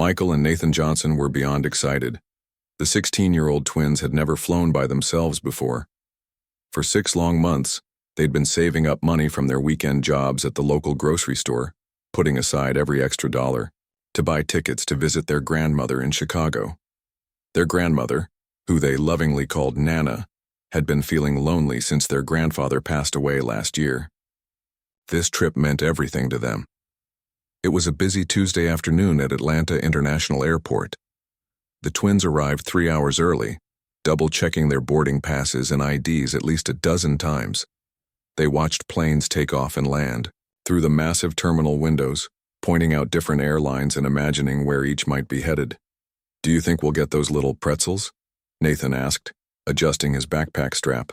Michael and Nathan Johnson were beyond excited. The 16-year-old twins had never flown by themselves before. For 6 long months, they'd been saving up money from their weekend jobs at the local grocery store, putting aside every extra dollar, to buy tickets to visit their grandmother in Chicago. Their grandmother, who they lovingly called Nana, had been feeling lonely since their grandfather passed away last year. This trip meant everything to them. It was a busy Tuesday afternoon at Atlanta International Airport. The twins arrived 3 hours early, double-checking their boarding passes and IDs at least a dozen times. They watched planes take off and land, through the massive terminal windows, pointing out different airlines and imagining where each might be headed. "Do you think we'll get those little pretzels?" Nathan asked, adjusting his backpack strap.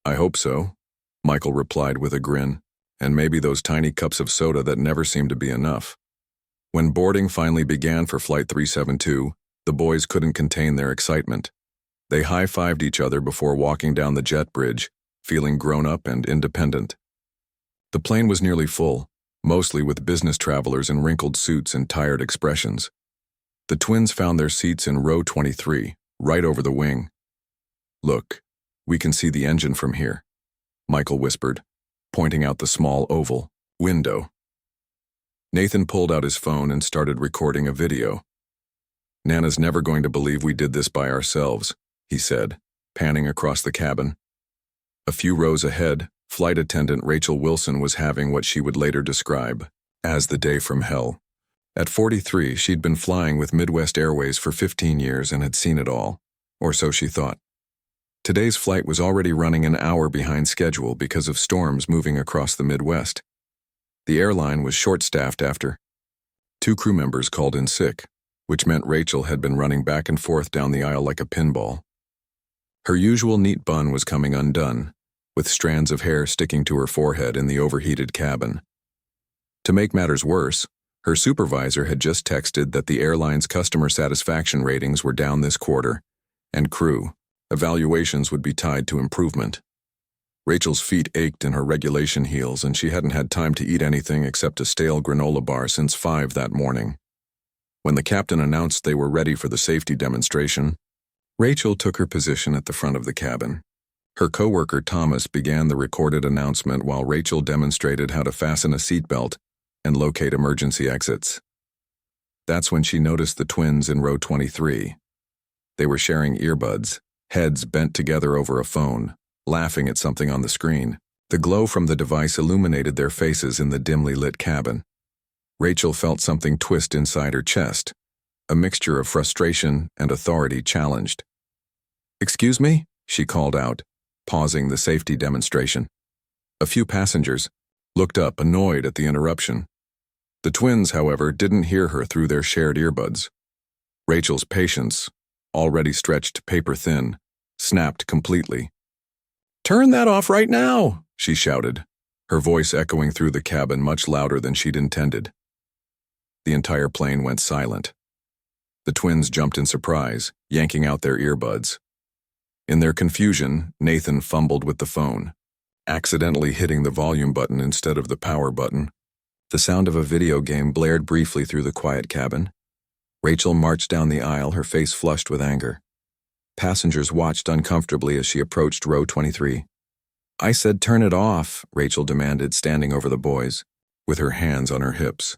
"I hope so," Michael replied with a grin, "and maybe those tiny cups of soda that never seem to be enough." When boarding finally began for Flight 372, the boys couldn't contain their excitement. They high-fived each other before walking down the jet bridge, feeling grown-up and independent. The plane was nearly full, mostly with business travelers in wrinkled suits and tired expressions. The twins found their seats in row 23, right over the wing. "Look, we can see the engine from here," Michael whispered, pointing out the small oval window. Nathan pulled out his phone and started recording a video. "Nana's never going to believe we did this by ourselves," he said, panning across the cabin. A few rows ahead, flight attendant Rachel Wilson was having what she would later describe as the day from hell. At 43, she'd been flying with Midwest Airways for 15 years and had seen it all, or so she thought. Today's flight was already running an hour behind schedule because of storms moving across the Midwest. The airline was short-staffed after 2 crew members called in sick, which meant Rachel had been running back and forth down the aisle like a pinball. Her usual neat bun was coming undone, with strands of hair sticking to her forehead in the overheated cabin. To make matters worse, her supervisor had just texted that the airline's customer satisfaction ratings were down this quarter, and crew evaluations would be tied to improvement. Rachel's feet ached in her regulation heels, and she hadn't had time to eat anything except a stale granola bar since 5 that morning. When the captain announced they were ready for the safety demonstration, Rachel took her position at the front of the cabin. Her coworker Thomas began the recorded announcement while Rachel demonstrated how to fasten a seatbelt and locate emergency exits. That's when she noticed the twins in row 23. They were sharing earbuds, heads bent together over a phone, laughing at something on the screen. The glow from the device illuminated their faces in the dimly lit cabin. Rachel felt something twist inside her chest, a mixture of frustration and authority challenged. "Excuse me?" she called out, pausing the safety demonstration. A few passengers looked up, annoyed at the interruption. The twins, however, didn't hear her through their shared earbuds. Rachel's patience, already stretched paper-thin, snapped completely. "Turn that off right now!" she shouted, her voice echoing through the cabin much louder than she'd intended. The entire plane went silent. The twins jumped in surprise, yanking out their earbuds. In their confusion, Nathan fumbled with the phone, accidentally hitting the volume button instead of the power button. The sound of a video game blared briefly through the quiet cabin. Rachel marched down the aisle, her face flushed with anger. Passengers watched uncomfortably as she approached row 23. "I said turn it off," Rachel demanded, standing over the boys, with her hands on her hips.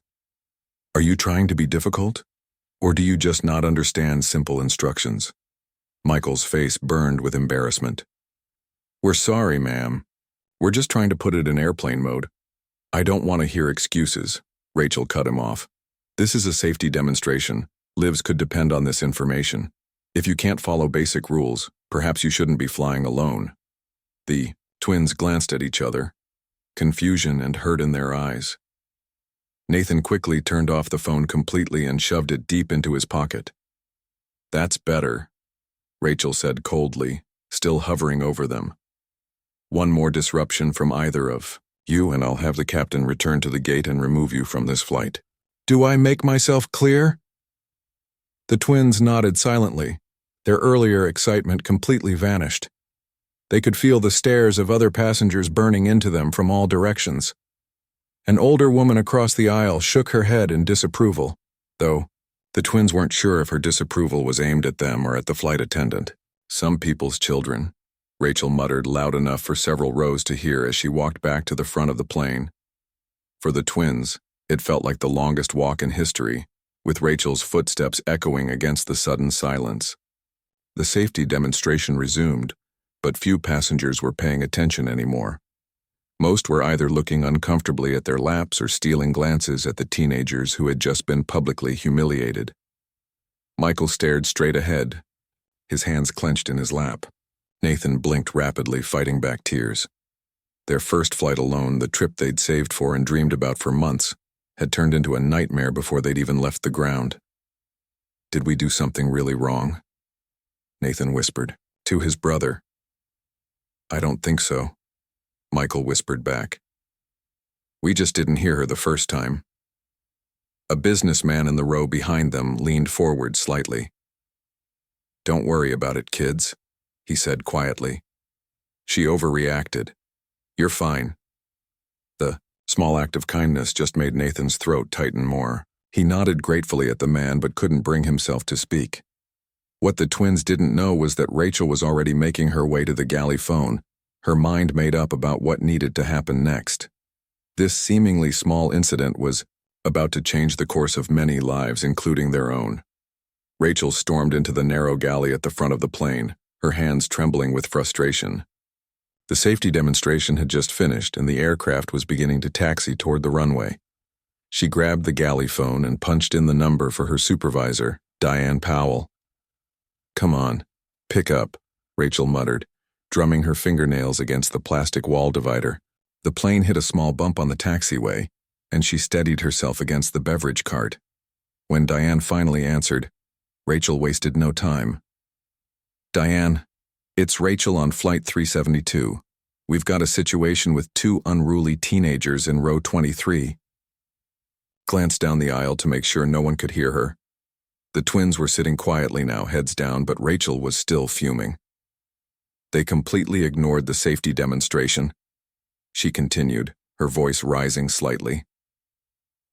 "Are you trying to be difficult? Or do you just not understand simple instructions?" Michael's face burned with embarrassment. "We're sorry, ma'am. We're just trying to put it in airplane mode." "I don't want to hear excuses," Rachel cut him off. "This is a safety demonstration. Lives could depend on this information. If you can't follow basic rules, perhaps you shouldn't be flying alone." The twins glanced at each other, confusion and hurt in their eyes. Nathan quickly turned off the phone completely and shoved it deep into his pocket. "That's better," Rachel said coldly, still hovering over them. "One more disruption from either of you and I'll have the captain return to the gate and remove you from this flight." "Do I make myself clear?" The twins nodded silently. Their earlier excitement completely vanished. They could feel the stares of other passengers burning into them from all directions. An older woman across the aisle shook her head in disapproval, though The twins weren't sure if her disapproval was aimed at them or at the flight attendant. Some people's children, Rachel muttered loud enough for several rows to hear as she walked back to the front of the plane. For the twins, it felt like the longest walk in history, with Rachel's footsteps echoing against the sudden silence. The safety demonstration resumed, but few passengers were paying attention anymore. Most were either looking uncomfortably at their laps or stealing glances at the teenagers who had just been publicly humiliated. Michael stared straight ahead, his hands clenched in his lap. Nathan blinked rapidly, fighting back tears. Their first flight alone, the trip they'd saved for and dreamed about for months, had turned into a nightmare before they'd even left the ground. "Did we do something really wrong?" Nathan whispered, to his brother. "I don't think so," Michael whispered back. "We just didn't hear her the first time." A businessman in the row behind them leaned forward slightly. "Don't worry about it, kids," he said quietly. "She overreacted. You're fine." The small act of kindness just made Nathan's throat tighten more. He nodded gratefully at the man but couldn't bring himself to speak. What the twins didn't know was that Rachel was already making her way to the galley phone, her mind made up about what needed to happen next. This seemingly small incident was about to change the course of many lives, including their own. Rachel stormed into the narrow galley at the front of the plane, her hands trembling with frustration. The safety demonstration had just finished and the aircraft was beginning to taxi toward the runway. She grabbed the galley phone and punched in the number for her supervisor, Diane Powell. "Come on, pick up," Rachel muttered, drumming her fingernails against the plastic wall divider. The plane hit a small bump on the taxiway, and she steadied herself against the beverage cart. When Diane finally answered, Rachel wasted no time. "Diane, it's Rachel on Flight 372. We've got a situation with two unruly teenagers in row 23. Glanced down the aisle to make sure no one could hear her. The twins were sitting quietly now, heads down, but Rachel was still fuming. "They completely ignored the safety demonstration," she continued, her voice rising slightly.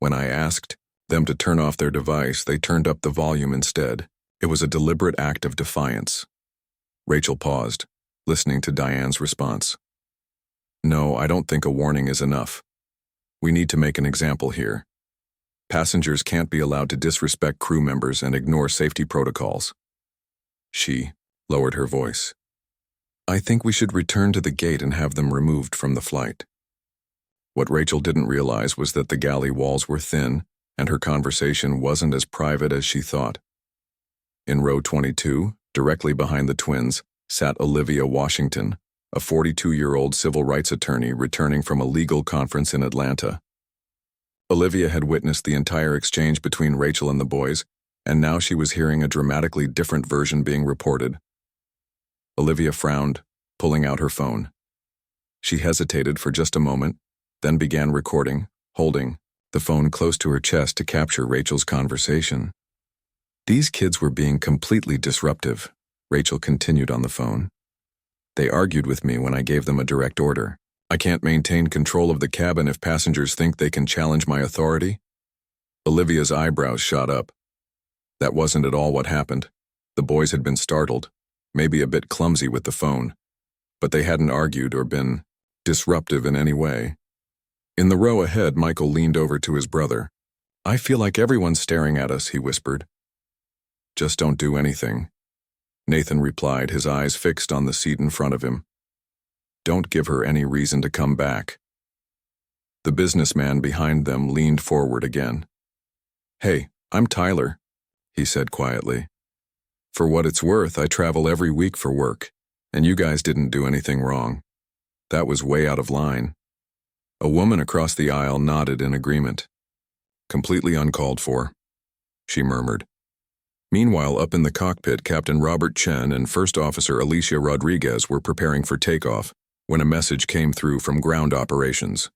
"When I asked them to turn off their device, they turned up the volume instead. It was a deliberate act of defiance." Rachel paused, listening to Diane's response. "No, I don't think a warning is enough. We need to make an example here. Passengers can't be allowed to disrespect crew members and ignore safety protocols." She lowered her voice. "I think we should return to the gate and have them removed from the flight." What Rachel didn't realize was that the galley walls were thin and her conversation wasn't as private as she thought. In row 22, directly behind the twins, sat Olivia Washington, a 42-year-old civil rights attorney returning from a legal conference in Atlanta. Olivia had witnessed the entire exchange between Rachel and the boys, and now she was hearing a dramatically different version being reported. Olivia frowned, pulling out her phone. She hesitated for just a moment, then began recording, holding the phone close to her chest to capture Rachel's conversation. "These kids were being completely disruptive," Rachel continued on the phone. "They argued with me when I gave them a direct order. I can't maintain control of the cabin if passengers think they can challenge my authority." Olivia's eyebrows shot up. That wasn't at all what happened. The boys had been startled, maybe a bit clumsy with the phone, but they hadn't argued or been disruptive in any way. In the row ahead, Michael leaned over to his brother. "I feel like everyone's staring at us," he whispered. "Just don't do anything," Nathan replied, his eyes fixed on the seat in front of him. "Don't give her any reason to come back." The businessman behind them leaned forward again. "Hey, I'm Tyler," he said quietly. "For what it's worth, I travel every week for work, and you guys didn't do anything wrong. That was way out of line." A woman across the aisle nodded in agreement. "Completely uncalled for," she murmured. Meanwhile, up in the cockpit, Captain Robert Chen and First Officer Alicia Rodriguez were preparing for takeoff when a message came through from ground operations.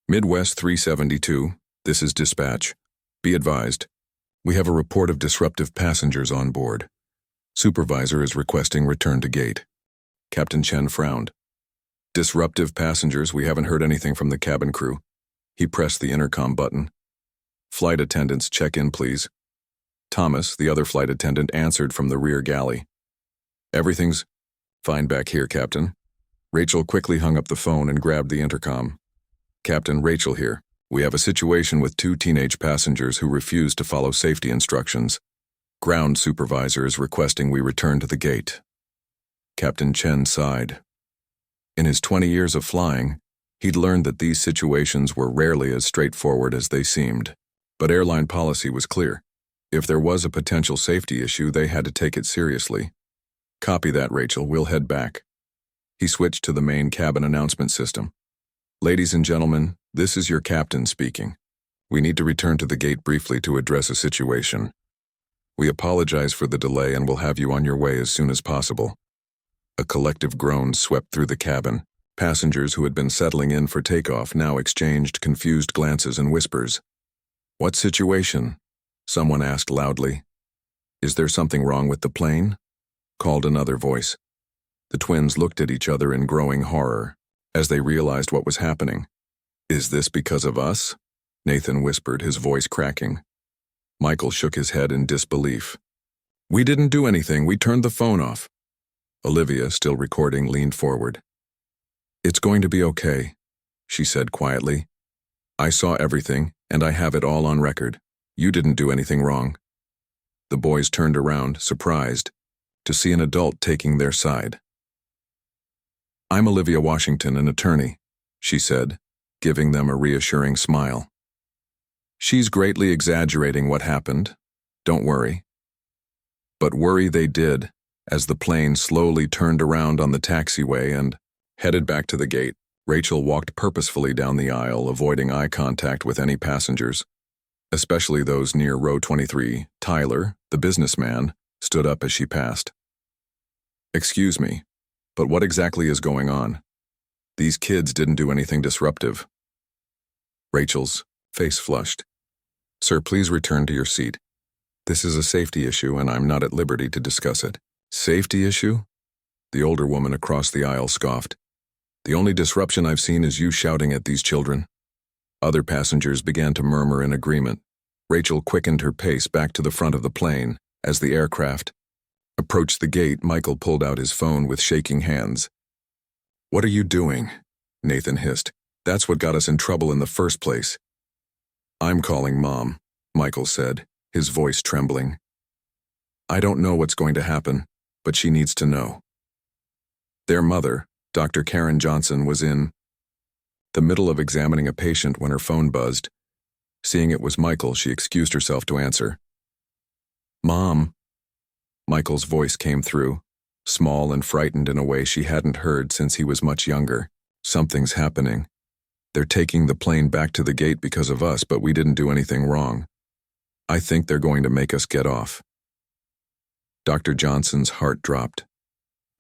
"Midwest 372, this is dispatch. Be advised, we have a report of disruptive passengers on board. Supervisor is requesting return to gate." Captain Chen frowned. "Disruptive passengers? We haven't heard anything from the cabin crew." He pressed the intercom button. "Flight attendants, check in, please." Thomas, the other flight attendant, answered from the rear galley. "Everything's fine back here, Captain." Rachel quickly hung up the phone and grabbed the intercom. "Captain, Rachel here. We have a situation with 2 teenage passengers who refuse to follow safety instructions. Ground supervisor is requesting we return to the gate." Captain Chen sighed. In his 20 years of flying, he'd learned that these situations were rarely as straightforward as they seemed. But airline policy was clear. If there was a potential safety issue, they had to take it seriously. "Copy that, Rachel. We'll head back." He switched to the main cabin announcement system. "Ladies and gentlemen, this is your captain speaking. We need to return to the gate briefly to address a situation. We apologize for the delay and will have you on your way as soon as possible." A collective groan swept through the cabin. Passengers who had been settling in for takeoff now exchanged confused glances and whispers. "What situation?" someone asked loudly. "Is there something wrong with the plane?" called another voice. The twins looked at each other in growing horror as they realized what was happening. "Is this because of us?" Nathan whispered, his voice cracking. Michael shook his head in disbelief. "We didn't do anything. We turned the phone off." Olivia, still recording, leaned forward. "It's going to be okay," she said quietly. "I saw everything, and I have it all on record. You didn't do anything wrong." The boys turned around, surprised, to see an adult taking their side. "I'm Olivia Washington, an attorney," she said, giving them a reassuring smile. "She's greatly exaggerating what happened. Don't worry." But worry they did, as the plane slowly turned around on the taxiway and headed back to the gate. Rachel walked purposefully down the aisle, avoiding eye contact with any passengers, especially those near row 23. Tyler, the businessman, stood up as she passed. "Excuse me, but what exactly is going on? These kids didn't do anything disruptive." Rachel's face flushed. "Sir, please return to your seat. This is a safety issue and I'm not at liberty to discuss it." "Safety issue?" The older woman across the aisle scoffed. "The only disruption I've seen is you shouting at these children." Other passengers began to murmur in agreement. Rachel quickened her pace back to the front of the plane. As the aircraft approached the gate, Michael pulled out his phone with shaking hands. "What are you doing?" Nathan hissed. "That's what got us in trouble in the first place." "I'm calling Mom," Michael said, his voice trembling. "I don't know what's going to happen, but she needs to know." Their mother, Dr. Karen Johnson, was in the middle of examining a patient when her phone buzzed. Seeing it was Michael, she excused herself to answer. "Mom." Michael's voice came through, small and frightened in a way she hadn't heard since he was much younger. "Something's happening. They're taking the plane back to the gate because of us, but we didn't do anything wrong. I think they're going to make us get off." Dr. Johnson's heart dropped.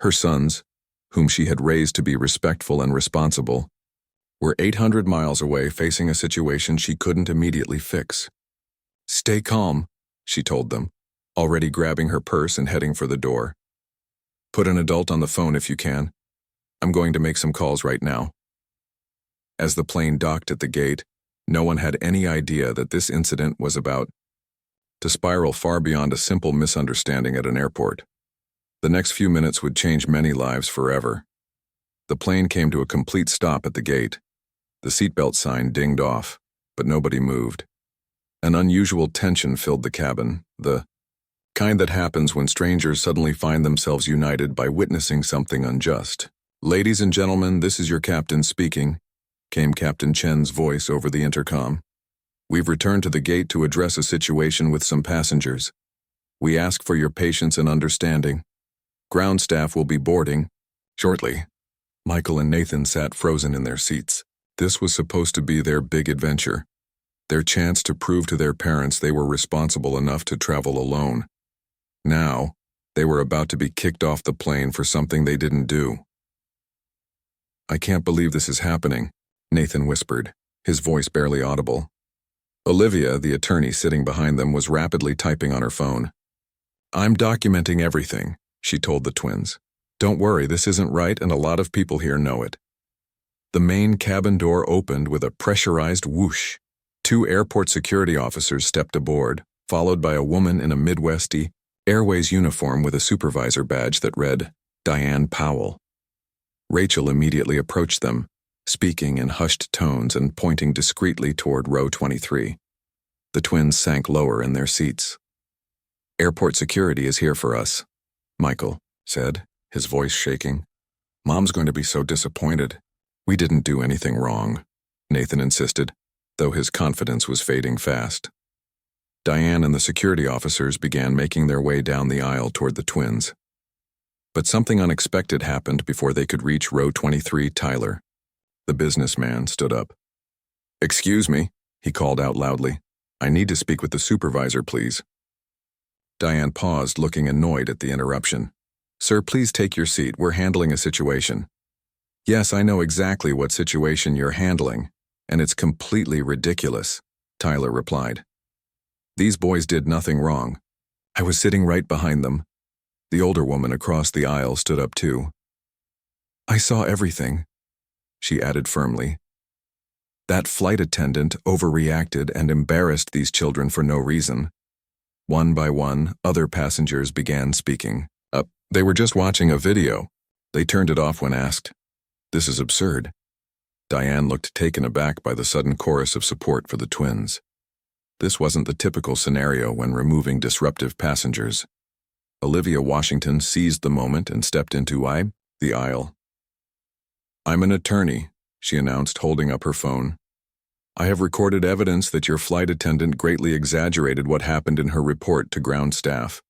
Her sons, whom she had raised to be respectful and responsible, were 800 miles away facing a situation she couldn't immediately fix. "Stay calm," she told them, already grabbing her purse and heading for the door. "Put an adult on the phone if you can. I'm going to make some calls right now." As the plane docked at the gate, no one had any idea that this incident was about to spiral far beyond a simple misunderstanding at an airport. The next few minutes would change many lives forever. The plane came to a complete stop at the gate. The seatbelt sign dinged off, but nobody moved. An unusual tension filled the cabin, the kind that happens when strangers suddenly find themselves united by witnessing something unjust. "Ladies and gentlemen, this is your captain speaking," came Captain Chen's voice over the intercom. "We've returned to the gate to address a situation with some passengers. We ask for your patience and understanding. Ground staff will be boarding shortly." Michael and Nathan sat frozen in their seats. This was supposed to be their big adventure, their chance to prove to their parents they were responsible enough to travel alone. Now, they were about to be kicked off the plane for something they didn't do. "I can't believe this is happening," Nathan whispered, his voice barely audible. Olivia, the attorney sitting behind them, was rapidly typing on her phone. "I'm documenting everything," she told the twins. "Don't worry, this isn't right and a lot of people here know it." The main cabin door opened with a pressurized whoosh. 2 airport security officers stepped aboard, followed by a woman in a Midwesty Airways uniform with a supervisor badge that read, Diane Powell. Rachel immediately approached them, speaking in hushed tones and pointing discreetly toward row 23. The twins sank lower in their seats. Airport security is here for us, Michael said, his voice shaking. Mom's going to be so disappointed. We didn't do anything wrong, Nathan insisted, though his confidence was fading fast. Diane and the security officers began making their way down the aisle toward the twins. But something unexpected happened before they could reach row 23. Tyler, the businessman, stood up. Excuse me, he called out loudly. I need to speak with the supervisor, please. Diane paused, looking annoyed at the interruption. Sir, please take your seat. We're handling a situation. Yes, I know exactly what situation you're handling, and it's completely ridiculous, Tyler replied. These boys did nothing wrong. I was sitting right behind them. The older woman across the aisle stood up too. I saw everything, she added firmly. That flight attendant overreacted and embarrassed these children for no reason. One by one, other passengers began speaking. They were just watching a video. They turned it off when asked. This is absurd. Diane looked taken aback by the sudden chorus of support for the twins. This wasn't the typical scenario when removing disruptive passengers. Olivia Washington seized the moment and stepped into the aisle. I'm an attorney, she announced, holding up her phone. I have recorded evidence that your flight attendant greatly exaggerated what happened in her report to ground staff.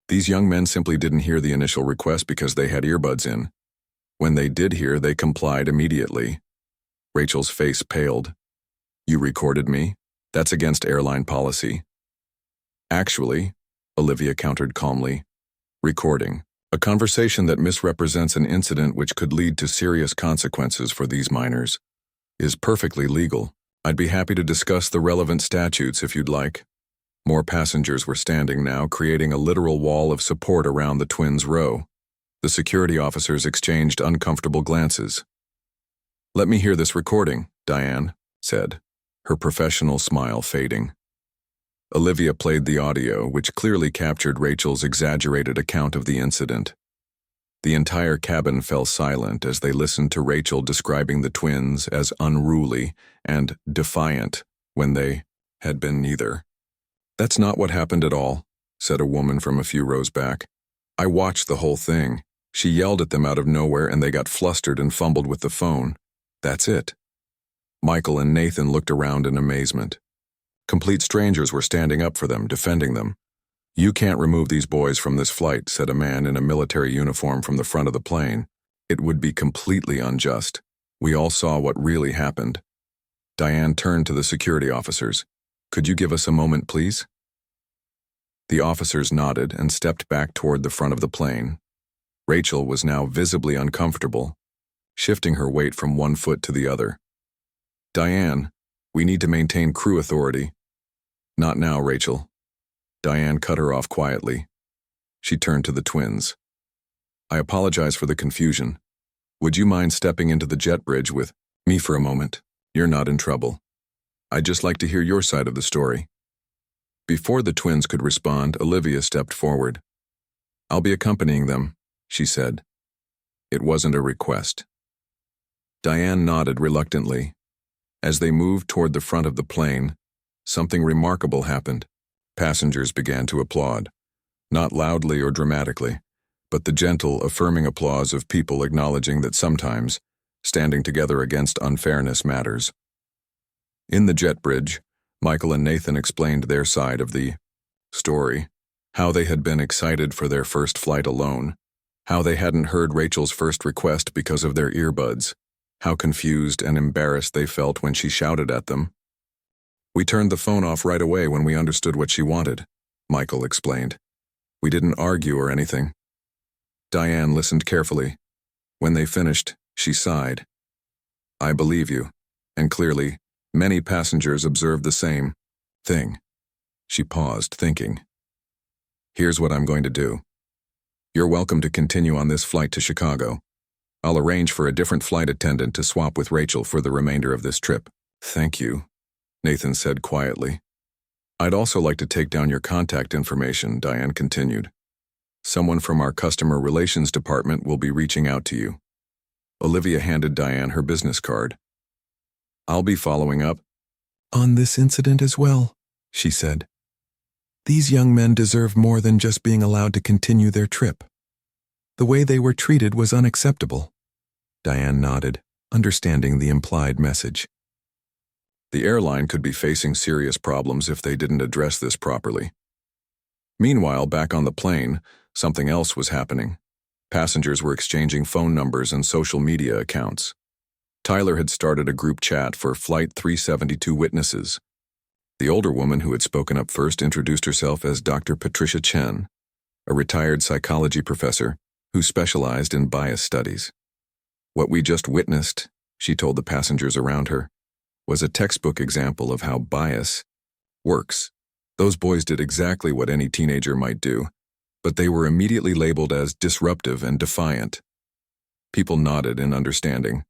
These young men simply didn't hear the initial request because they had earbuds in. When they did hear, they complied immediately. Rachel's face paled. You recorded me? That's against airline policy. Actually, Olivia countered calmly, recording a conversation that misrepresents an incident which could lead to serious consequences for these minors is perfectly legal. I'd be happy to discuss the relevant statutes if you'd like. More passengers were standing now, creating a literal wall of support around the twins' row. The security officers exchanged uncomfortable glances. Let me hear this recording, Diane said, her professional smile fading. Olivia played the audio, which clearly captured Rachel's exaggerated account of the incident. The entire cabin fell silent as they listened to Rachel describing the twins as unruly and defiant when they had been neither. That's not what happened at all, said a woman from a few rows back. I watched the whole thing. She yelled at them out of nowhere and they got flustered and fumbled with the phone. That's it. Michael and Nathan looked around in amazement. Complete strangers were standing up for them, defending them. You can't remove these boys from this flight, said a man in a military uniform from the front of the plane. It would be completely unjust. We all saw what really happened. Diane turned to the security officers. Could you give us a moment, please? The officers nodded and stepped back toward the front of the plane. Rachel was now visibly uncomfortable, shifting her weight from one foot to the other. Diane, we need to maintain crew authority. Not now, Rachel. Diane cut her off quietly. She turned to the twins. I apologize for the confusion. Would you mind stepping into the jet bridge with me for a moment? You're not in trouble. I'd just like to hear your side of the story. Before the twins could respond, Olivia stepped forward. I'll be accompanying them, she said. It wasn't a request. Diane nodded reluctantly. As they moved toward the front of the plane, something remarkable happened. Passengers began to applaud, not loudly or dramatically, but the gentle, affirming applause of people acknowledging that sometimes standing together against unfairness matters. In the jet bridge, Michael and Nathan explained their side of the story, how they had been excited for their first flight alone, how they hadn't heard Rachel's first request because of their earbuds, how confused and embarrassed they felt when she shouted at them. We turned the phone off right away when we understood what she wanted, Michael explained. We didn't argue or anything. Diane listened carefully. When they finished, she sighed. I believe you, and clearly, many passengers observed the same thing. She paused, thinking. Here's what I'm going to do. You're welcome to continue on this flight to Chicago. I'll arrange for a different flight attendant to swap with Rachel for the remainder of this trip. Thank you, Nathan said quietly. I'd also like to take down your contact information, Diane continued. Someone from our customer relations department will be reaching out to you. Olivia handed Diane her business card. I'll be following up on this incident as well, she said. These young men deserve more than just being allowed to continue their trip. The way they were treated was unacceptable. Diane nodded, understanding the implied message. The airline could be facing serious problems if they didn't address this properly. Meanwhile, back on the plane, something else was happening. Passengers were exchanging phone numbers and social media accounts. Tyler had started a group chat for Flight 372 witnesses. The older woman who had spoken up first introduced herself as Dr. Patricia Chen, a retired psychology professor who specialized in bias studies. What we just witnessed, she told the passengers around her, was a textbook example of how bias works. Those boys did exactly what any teenager might do, but they were immediately labeled as disruptive and defiant. People nodded in understanding.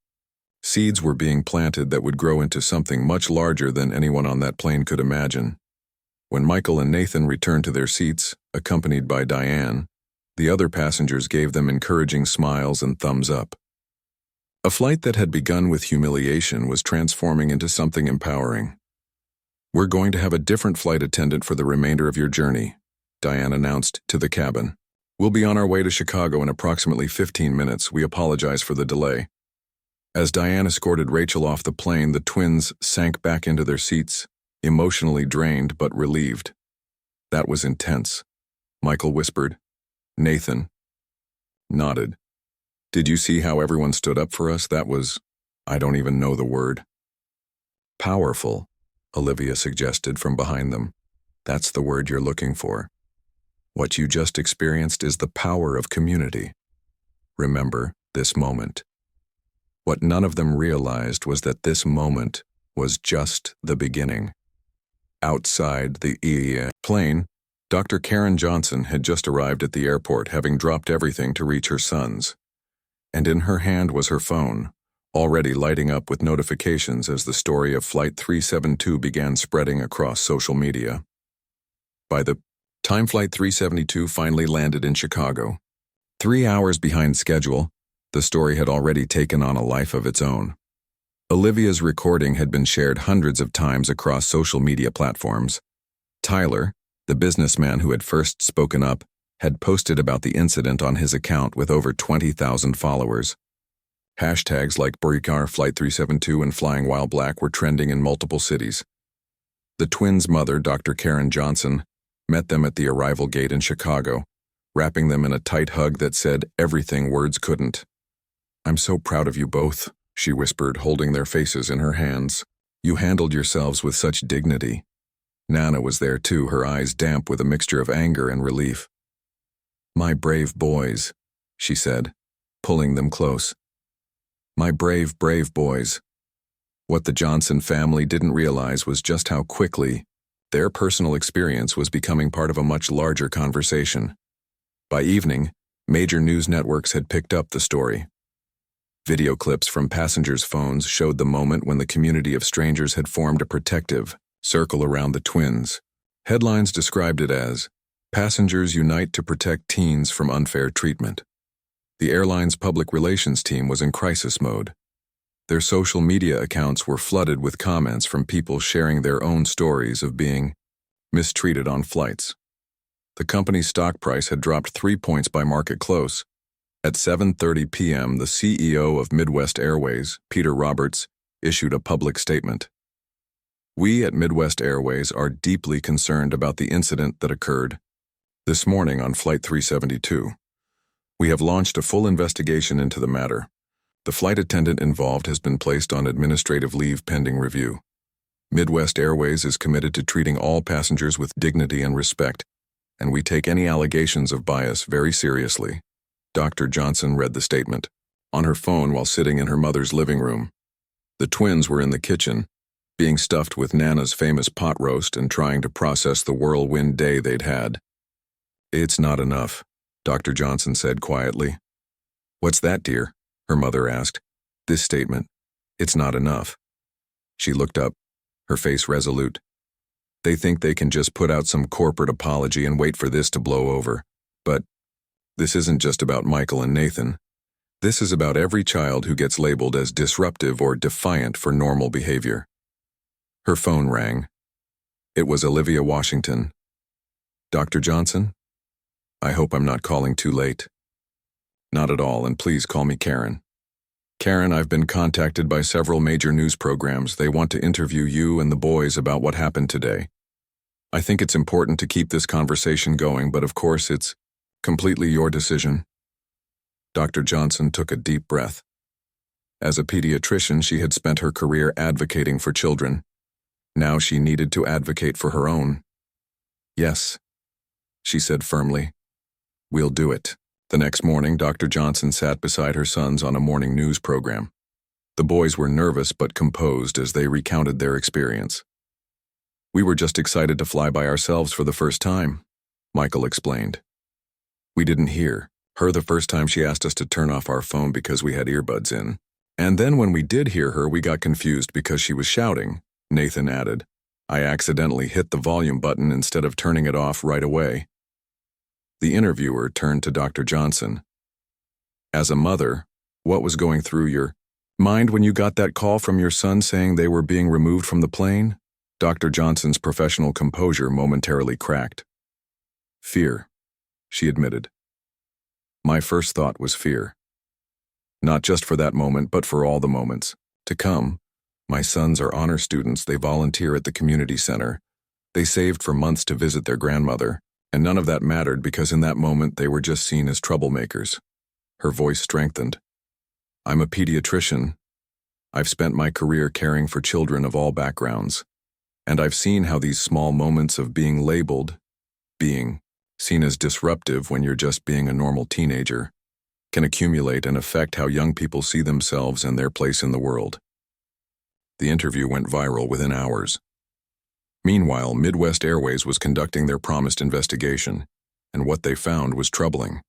Seeds were being planted that would grow into something much larger than anyone on that plane could imagine. When Michael and Nathan returned to their seats, accompanied by Diane, the other passengers gave them encouraging smiles and thumbs up. A flight that had begun with humiliation was transforming into something empowering. We're going to have a different flight attendant for the remainder of your journey, Diane announced to the cabin. We'll be on our way to Chicago in approximately 15 minutes. We apologize for the delay. As Diane escorted Rachel off the plane, the twins sank back into their seats, emotionally drained but relieved. That was intense, Michael whispered. Nathan nodded. Did you see how everyone stood up for us? That was, I don't even know the word. Powerful, Olivia suggested from behind them. That's the word you're looking for. What you just experienced is the power of community. Remember this moment. What none of them realized was that this moment was just the beginning. Outside the plane, Dr. Karen Johnson had just arrived at the airport, having dropped everything to reach her sons. And in her hand was her phone, already lighting up with notifications as the story of Flight 372 began spreading across social media. By the time Flight 372 finally landed in Chicago, 3 hours behind schedule, the story had already taken on a life of its own. Olivia's recording had been shared hundreds of times across social media platforms. Tyler, the businessman who had first spoken up, had posted about the incident on his account with over 20,000 followers. Hashtags like Burikar, Flight 372, and Flying While Black were trending in multiple cities. The twins' mother, Dr. Karen Johnson, met them at the arrival gate in Chicago, wrapping them in a tight hug that said everything words couldn't. I'm so proud of you both, she whispered, holding their faces in her hands. You handled yourselves with such dignity. Nana was there too, her eyes damp with a mixture of anger and relief. My brave boys, she said, pulling them close. My brave, brave boys. What the Johnson family didn't realize was just how quickly their personal experience was becoming part of a much larger conversation. By evening, major news networks had picked up the story. Video clips from passengers' phones showed the moment when the community of strangers had formed a protective circle around the twins. Headlines described it as, Passengers Unite to Protect Teens from Unfair Treatment. The airline's public relations team was in crisis mode. Their social media accounts were flooded with comments from people sharing their own stories of being mistreated on flights. The company's stock price had dropped 3 points by market close. At 7:30 p.m., the CEO of Midwest Airways, Peter Roberts, issued a public statement. We at Midwest Airways are deeply concerned about the incident that occurred this morning on Flight 372. We have launched a full investigation into the matter. The flight attendant involved has been placed on administrative leave pending review. Midwest Airways is committed to treating all passengers with dignity and respect, and we take any allegations of bias very seriously. Dr. Johnson read the statement on her phone while sitting in her mother's living room. The twins were in the kitchen, being stuffed with Nana's famous pot roast and trying to process the whirlwind day they'd had. It's not enough, Dr. Johnson said quietly. What's that, dear? Her mother asked. This statement. It's not enough. She looked up, her face resolute. They think they can just put out some corporate apology and wait for this to blow over. But this isn't just about Michael and Nathan. This is about every child who gets labeled as disruptive or defiant for normal behavior. Her phone rang. It was Olivia Washington. Dr. Johnson? I hope I'm not calling too late. Not at all, and please call me Karen. Karen, I've been contacted by several major news programs. They want to interview you and the boys about what happened today. I think it's important to keep this conversation going, but of course it's completely your decision. Dr. Johnson took a deep breath. As a pediatrician, she had spent her career advocating for children. Now she needed to advocate for her own. Yes, she said firmly. We'll do it. The next morning, Dr. Johnson sat beside her sons on a morning news program. The boys were nervous but composed as they recounted their experience. We were just excited to fly by ourselves for the first time, Michael explained. We didn't hear her the first time she asked us to turn off our phone because we had earbuds in. And then when we did hear her, we got confused because she was shouting, Nathan added. I accidentally hit the volume button instead of turning it off right away. The interviewer turned to Dr. Johnson. As a mother, what was going through your mind when you got that call from your son saying they were being removed from the plane? Dr. Johnson's professional composure momentarily cracked. Fear, she admitted. My first thought was fear. Not just for that moment, but for all the moments to come. My sons are honor students. They volunteer at the community center. They saved for months to visit their grandmother, and none of that mattered because in that moment they were just seen as troublemakers. Her voice strengthened. I'm a pediatrician. I've spent my career caring for children of all backgrounds, and I've seen how these small moments of being labeled, being seen as disruptive when you're just being a normal teenager, can accumulate and affect how young people see themselves and their place in the world. The interview went viral within hours. Meanwhile, Midwest Airways was conducting their promised investigation, and what they found was troubling.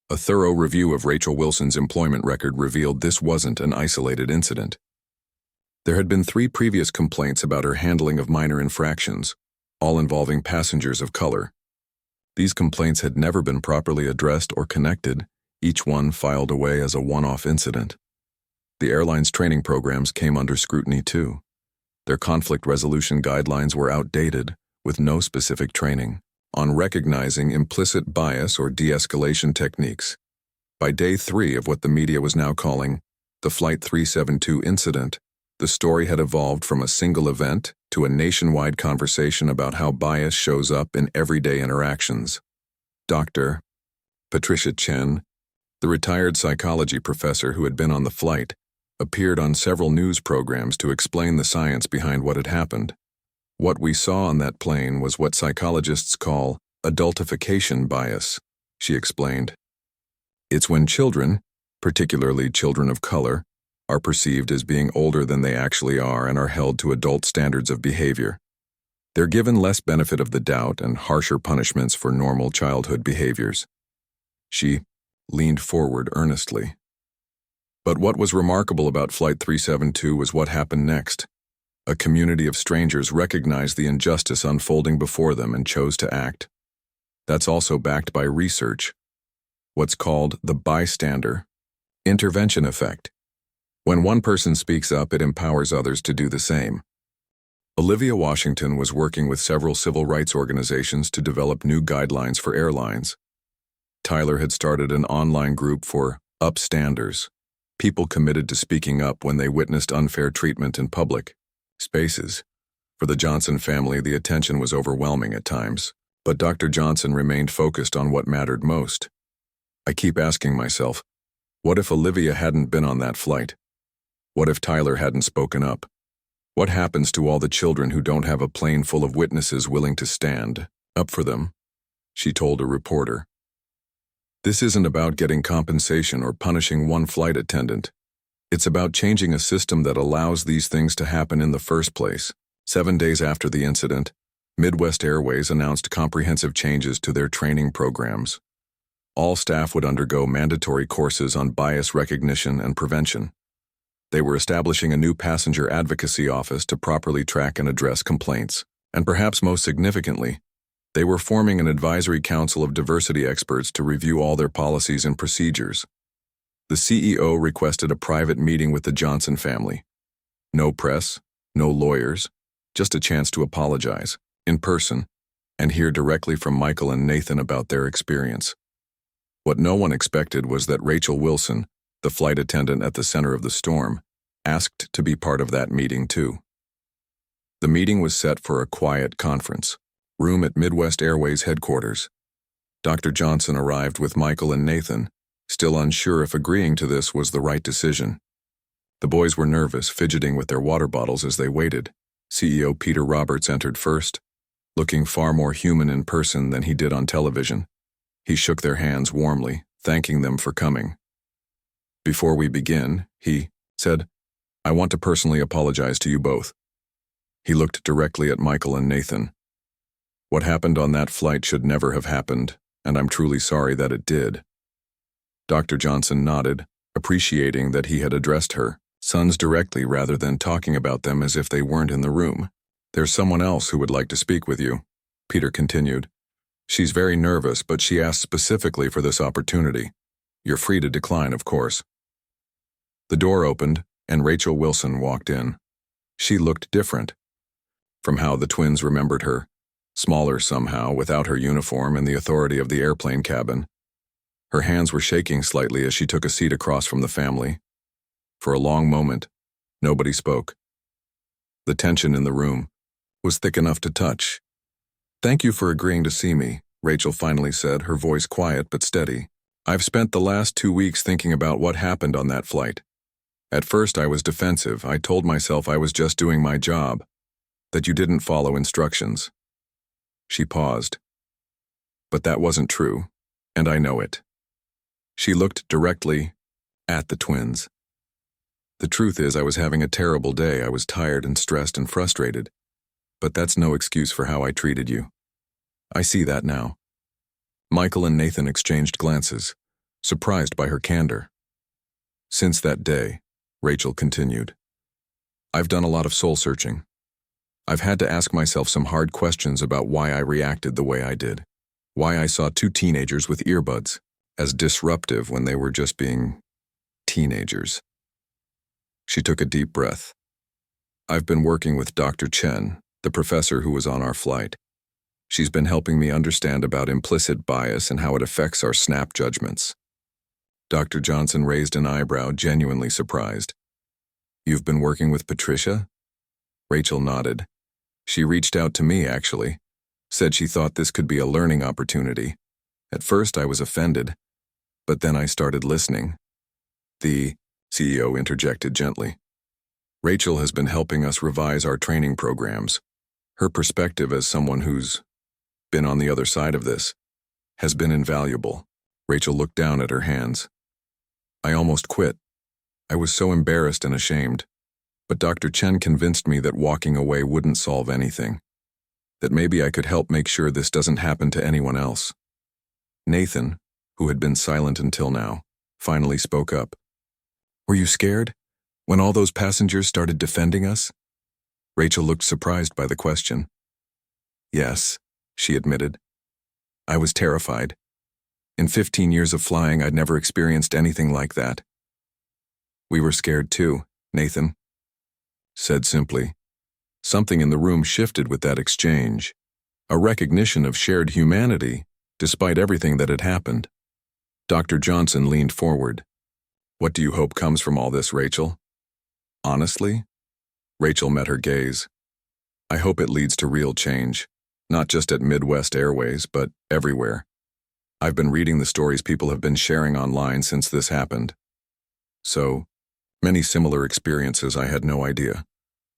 A thorough review of Rachel Wilson's employment record revealed this wasn't an isolated incident. There had been 3 previous complaints about her handling of minor infractions, all involving passengers of color. These complaints had never been properly addressed or connected, each one filed away as a one-off incident. The airline's training programs came under scrutiny too. Their conflict resolution guidelines were outdated, with no specific training on recognizing implicit bias or de-escalation techniques. By day 3 of what the media was now calling the Flight 372 incident, the story had evolved from a single event to a nationwide conversation about how bias shows up in everyday interactions. Dr. Patricia Chen, the retired psychology professor who had been on the flight, appeared on several news programs to explain the science behind what had happened. What we saw on that plane was what psychologists call adultification bias, she explained. It's when children, particularly children of color, are perceived as being older than they actually are and are held to adult standards of behavior. They're given less benefit of the doubt and harsher punishments for normal childhood behaviors. She leaned forward earnestly. But what was remarkable about Flight 372 was what happened next. A community of strangers recognized the injustice unfolding before them and chose to act. That's also backed by research, what's called the bystander intervention effect. When one person speaks up, it empowers others to do the same. Olivia Washington was working with several civil rights organizations to develop new guidelines for airlines. Tyler had started an online group for upstanders, people committed to speaking up when they witnessed unfair treatment in public spaces. For the Johnson family, the attention was overwhelming at times, but Dr. Johnson remained focused on what mattered most. I keep asking myself, what if Olivia hadn't been on that flight? What if Tyler hadn't spoken up? What happens to all the children who don't have a plane full of witnesses willing to stand up for them? She told a reporter. This isn't about getting compensation or punishing one flight attendant. It's about changing a system that allows these things to happen in the first place. 7 days after the incident, Midwest Airways announced comprehensive changes to their training programs. All staff would undergo mandatory courses on bias recognition and prevention. They were establishing a new passenger advocacy office to properly track and address complaints. And perhaps most significantly, they were forming an advisory council of diversity experts to review all their policies and procedures. The CEO requested a private meeting with the Johnson family. No press, no lawyers, just a chance to apologize, in person, and hear directly from Michael and Nathan about their experience. What no one expected was that Rachel Wilson, the flight attendant at the center of the storm, asked to be part of that meeting too. The meeting was set for a quiet conference room at Midwest Airways headquarters. Dr. Johnson arrived with Michael and Nathan, still unsure if agreeing to this was the right decision. The boys were nervous, fidgeting with their water bottles as they waited. CEO Peter Roberts entered first, looking far more human in person than he did on television. He shook their hands warmly, thanking them for coming. "Before we begin," he said, "I want to personally apologize to you both." He looked directly at Michael and Nathan. "What happened on that flight should never have happened, and I'm truly sorry that it did." Dr. Johnson nodded, appreciating that he had addressed her sons directly rather than talking about them as if they weren't in the room. "There's someone else who would like to speak with you," Peter continued. "She's very nervous, but she asked specifically for this opportunity. You're free to decline, of course." The door opened, and Rachel Wilson walked in. She looked different from how the twins remembered her, smaller somehow, without her uniform and the authority of the airplane cabin. Her hands were shaking slightly as she took a seat across from the family. For a long moment, nobody spoke. The tension in the room was thick enough to touch. "Thank you for agreeing to see me," Rachel finally said, her voice quiet but steady. "I've spent the last 2 weeks thinking about what happened on that flight. At first I was defensive. I told myself I was just doing my job, that you didn't follow instructions." She paused. "But that wasn't true, and I know it." She looked directly at the twins. "The truth is I was having a terrible day. I was tired and stressed and frustrated. But that's no excuse for how I treated you. I see that now." Michael and Nathan exchanged glances, surprised by her candor. "Since that day," Rachel continued, "I've done a lot of soul-searching. I've had to ask myself some hard questions about why I reacted the way I did. Why I saw 2 teenagers with earbuds as disruptive when they were just being teenagers." She took a deep breath. "I've been working with Dr. Chen, the professor who was on our flight. She's been helping me understand about implicit bias and how it affects our snap judgments." Dr. Johnson raised an eyebrow, genuinely surprised. "You've been working with Patricia?" Rachel nodded. "She reached out to me, actually. Said she thought this could be a learning opportunity. At first I was offended, but then I started listening." The CEO interjected gently. "Rachel has been helping us revise our training programs. Her perspective as someone who's been on the other side of this has been invaluable." Rachel looked down at her hands. "I almost quit. I was so embarrassed and ashamed. But Dr. Chen convinced me that walking away wouldn't solve anything. That maybe I could help make sure this doesn't happen to anyone else." Nathan, who had been silent until now, finally spoke up. "Were you scared when all those passengers started defending us?" Rachel looked surprised by the question. "Yes," she admitted. "I was terrified. In 15 years of flying, I'd never experienced anything like that." "We were scared too," Nathan said simply. Something in the room shifted with that exchange, a recognition of shared humanity, despite everything that had happened. Dr. Johnson leaned forward. "What do you hope comes from all this, Rachel?" "Honestly?" Rachel met her gaze. "I hope it leads to real change, not just at Midwest Airways, but everywhere. I've been reading the stories people have been sharing online since this happened. So many similar experiences, I had no idea."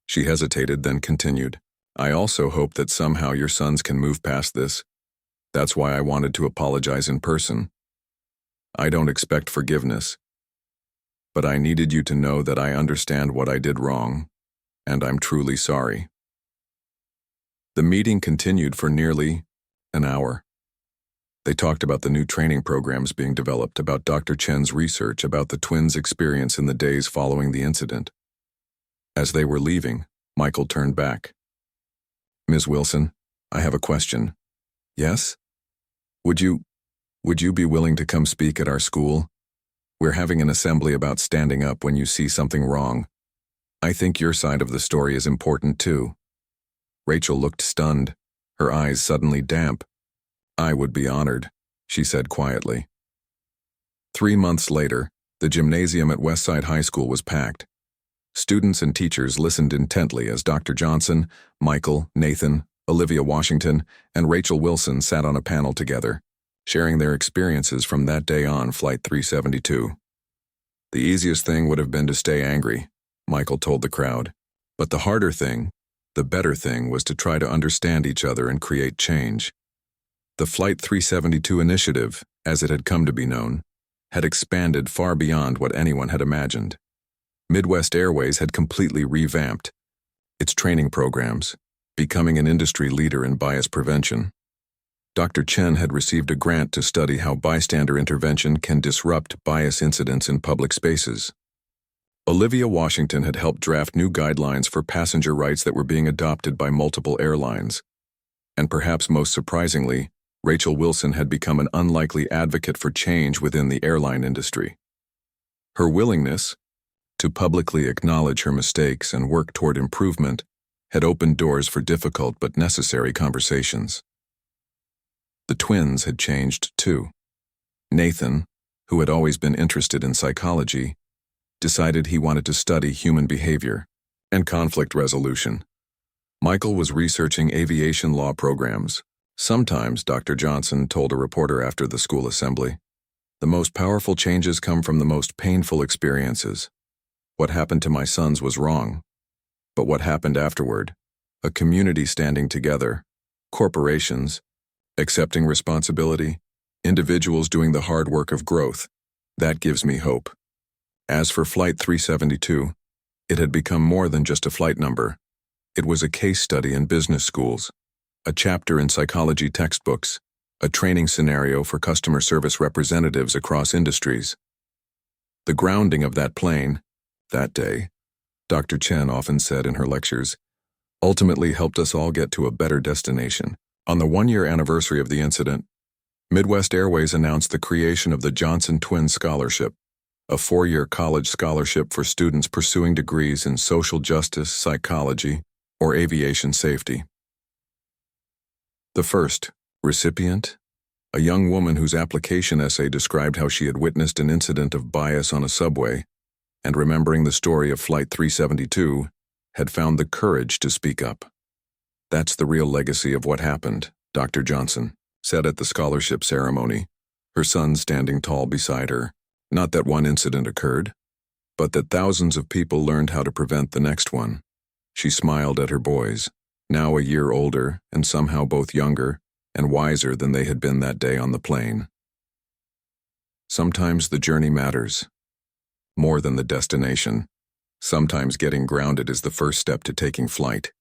She hesitated, then continued. "I also hope that somehow your sons can move past this. That's why I wanted to apologize in person. I don't expect forgiveness, but I needed you to know that I understand what I did wrong, and I'm truly sorry." The meeting continued for nearly an hour. They talked about the new training programs being developed, about Dr. Chen's research, about the twins' experience in the days following the incident. As they were leaving, Michael turned back. Ms. Wilson, I have a question. Yes? Would you be willing to come speak at our school? We're having an assembly about standing up when you see something wrong. I think your side of the story is important too. Rachel looked stunned, her eyes suddenly damp. I would be honored, she said quietly. 3 months later, the gymnasium at Westside High School was packed. Students and teachers listened intently as Dr. Johnson, Michael, Nathan, Olivia Washington, and Rachel Wilson sat on a panel together, sharing their experiences from that day on Flight 372. The easiest thing would have been to stay angry, Michael told the crowd. But the harder thing, the better thing, was to try to understand each other and create change. The Flight 372 initiative, as it had come to be known, had expanded far beyond what anyone had imagined. Midwest Airways had completely revamped its training programs, becoming an industry leader in bias prevention. Dr. Chen had received a grant to study how bystander intervention can disrupt bias incidents in public spaces. Olivia Washington had helped draft new guidelines for passenger rights that were being adopted by multiple airlines. And perhaps most surprisingly, Rachel Wilson had become an unlikely advocate for change within the airline industry. Her willingness to publicly acknowledge her mistakes and work toward improvement had opened doors for difficult but necessary conversations. The twins had changed too. Nathan, who had always been interested in psychology, decided he wanted to study human behavior and conflict resolution. Michael was researching aviation law programs. Sometimes, Dr. Johnson told a reporter after the school assembly, the most powerful changes come from the most painful experiences. What happened to my sons was wrong. But what happened afterward? A community standing together, corporations, accepting responsibility, individuals doing the hard work of growth. That gives me hope. As for Flight 372, it had become more than just a flight number. It was a case study in business schools, a chapter in psychology textbooks, a training scenario for customer service representatives across industries. The grounding of that plane, that day, Dr. Chen often said in her lectures, ultimately helped us all get to a better destination. On the 1-year anniversary of the incident, Midwest Airways announced the creation of the Johnson Twins Scholarship, a 4-year college scholarship for students pursuing degrees in social justice, psychology, or aviation safety. The first recipient, a young woman whose application essay described how she had witnessed an incident of bias on a subway, and remembering the story of Flight 372, had found the courage to speak up. That's the real legacy of what happened, Dr. Johnson said at the scholarship ceremony, her son standing tall beside her. Not that one incident occurred, but that thousands of people learned how to prevent the next one. She smiled at her boys, now a year older and somehow both younger and wiser than they had been that day on the plane. Sometimes the journey matters, more than the destination. Sometimes getting grounded is the first step to taking flight.